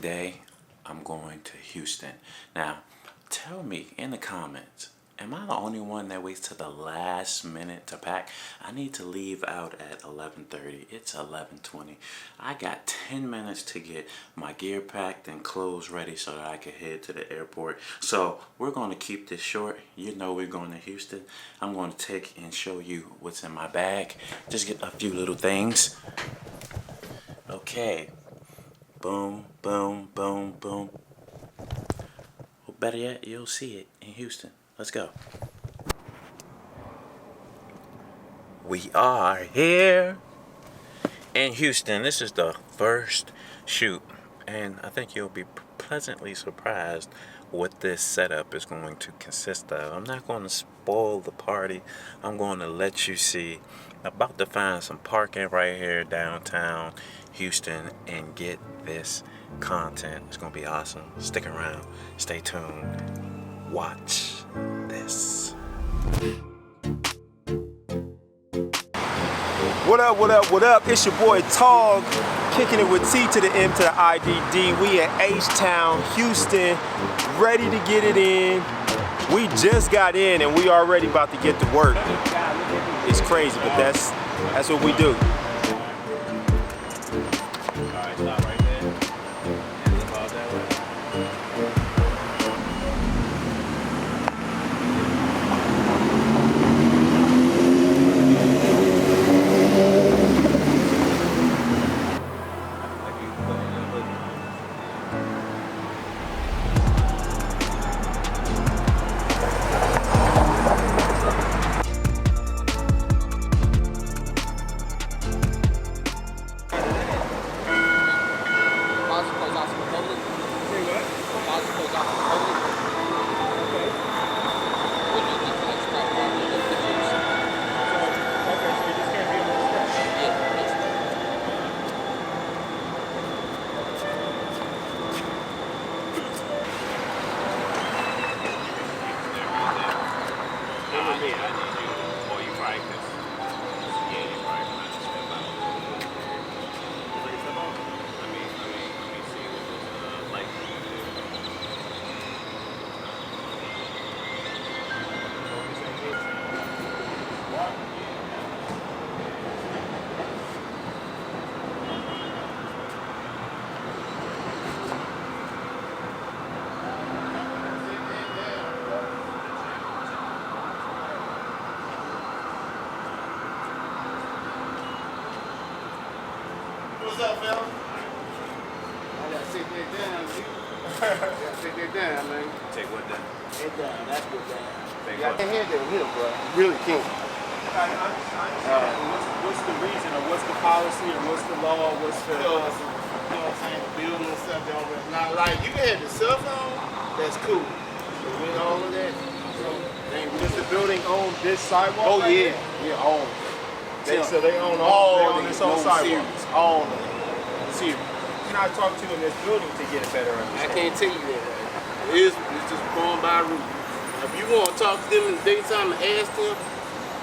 today I'm going to Houston. Now, tell me in the comments, am I the only one that waits till the last minute to pack? I need to leave out at 11:30. It's 11:20. I got 10 minutes to get my gear packed and clothes ready so that I can head to the airport. So we're going to keep this short. You know we're going to Houston. I'm going to take and show you what's in my bag. Just get a few little things. Okay. Boom, boom, boom, boom. Well, better yet, you'll see it in Houston. Let's go. We are here in Houston. This is the first shoot, and I think you'll be pleasantly surprised what this setup is going to consist of. I'm not going to spoil the party. I'm going to let you see. About to find some parking right here downtown Houston and get this content. It's going to be awesome. Stick around. Stay tuned. Watch this. What up, what up, what up? It's your boy Tog, kicking it with T to the M to the IDD. We in H-Town, Houston, ready to get it in. We just got in and we already about to get to work. It's crazy, but that's what we do. What's up, fella? I gotta take that down, G. Gotta take that down, man. Take what down? That down, that's good down. Take You got that head down here, bro. You really can't. What's the reason, or what's the policy, or what's the law, what's the... You know what I'm saying? The building and stuff, they already... Now, like, you can have the cell phone, that's cool. But with all of that, Does the building own this sidewalk? oh, right yeah. here? Yeah, own. So they own all of this whole sidewalk? Series. All of it. Series. Can I talk to you in this building to get a better I understanding? can't tell you that. It's just going by route. If you want to talk to them in the daytime and ask them,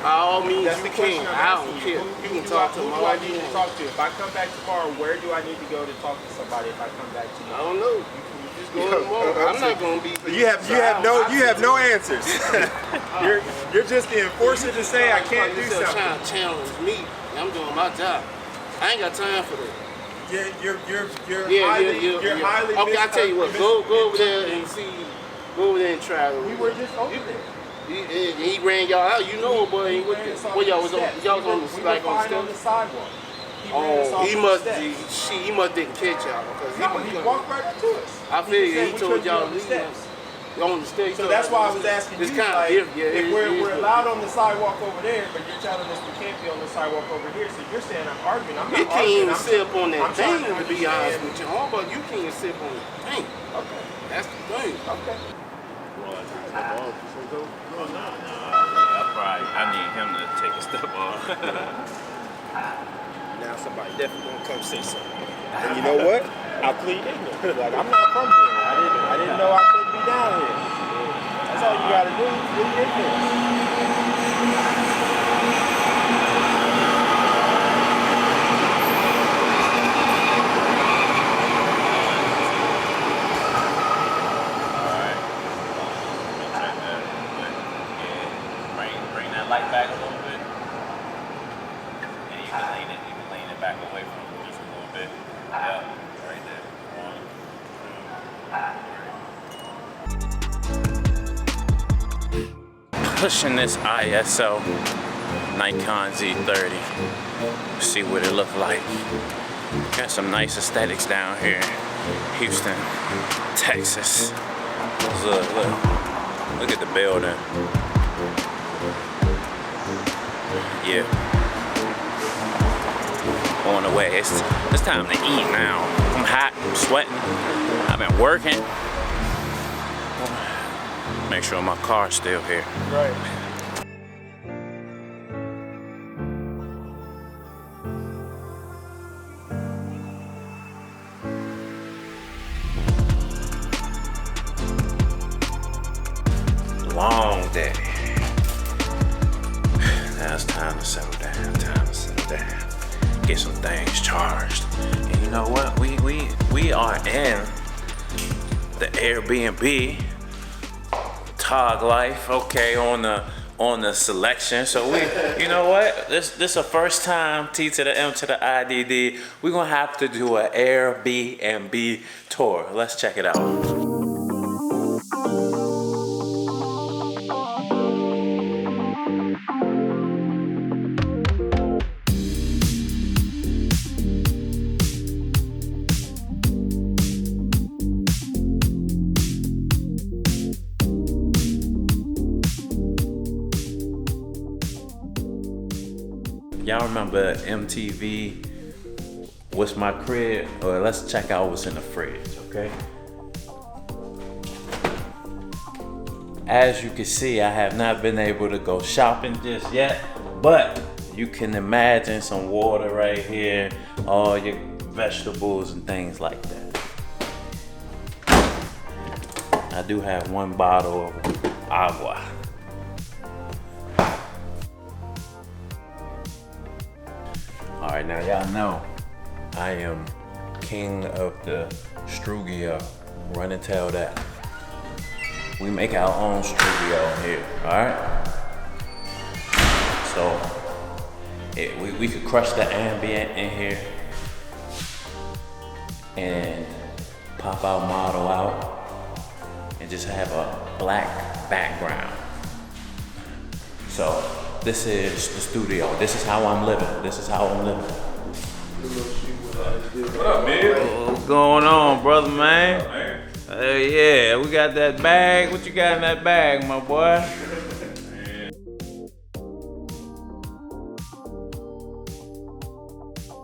by all means That's you the question can. I'm I asking don't you. care. You can talk to them Who all do I you need to want. talk to? If I come back tomorrow, where do I need to go to talk to somebody if I come back tomorrow? I don't know. You just go tomorrow. I'm not gonna be. You have no answers. you're just the enforcer to say I can't do something. Trying to challenge me. I'm doing my job. I ain't got time for that. You're highly. Okay, I tell you what. Go over there and see. Go over there and try. We were just over there. He ran y'all out. You know, boy. What y'all was on? Y'all was on the like on the sidewalk. Oh, he must didn't catch y'all because he walked right up to us. I figured he told y'all on the steps. On the steps. So that's why I was asking you, like, if we're allowed on the sidewalk over there, but you're telling us we can't be on the sidewalk over here, so you're saying I'm arguing. I'm not you arguing. can't even sit up on that thing, to be honest understand. with you. Homeboy, you can't sit up on that thing. Okay. That's the thing. Okay. I need him to take a step off. Now somebody definitely gonna come say something. And you know what? I plead ignorant. Like, I'm not from here. I didn't know I couldn't be down here. That's all you gotta do. Plead ignorant. pushing this ISO Nikon Z7II. See what it look like. Got some nice aesthetics down here. Houston, Texas. Look at the building. Yeah. On the way. It's time to eat now. I'm hot, I'm sweating. I've been working. Make sure my car's still here. Right. Long day. Now it's time to settle down. Get some things charged. And you know what? We are in the Airbnb Tog Life. Okay, on the selection. So you know what? This a first time T to the M to the IDD. We're gonna have to do an Airbnb tour. Let's check it out. Y'all remember MTV, What's My Crib? Or let's check out what's in the fridge, okay? As you can see, I have not been able to go shopping just yet, but you can imagine some water right here, all your vegetables and things like that. I do have one bottle of agua. All right, now y'all know I am king of the Strugio. Run and tell that. We make our own Strugio here, all right? So we could crush the ambient in here and pop our model out and just have a black background. So this is the studio. This is how I'm living. What up, man? What's going on, brother, man? Yeah, we got that bag. What you got in that bag, my boy?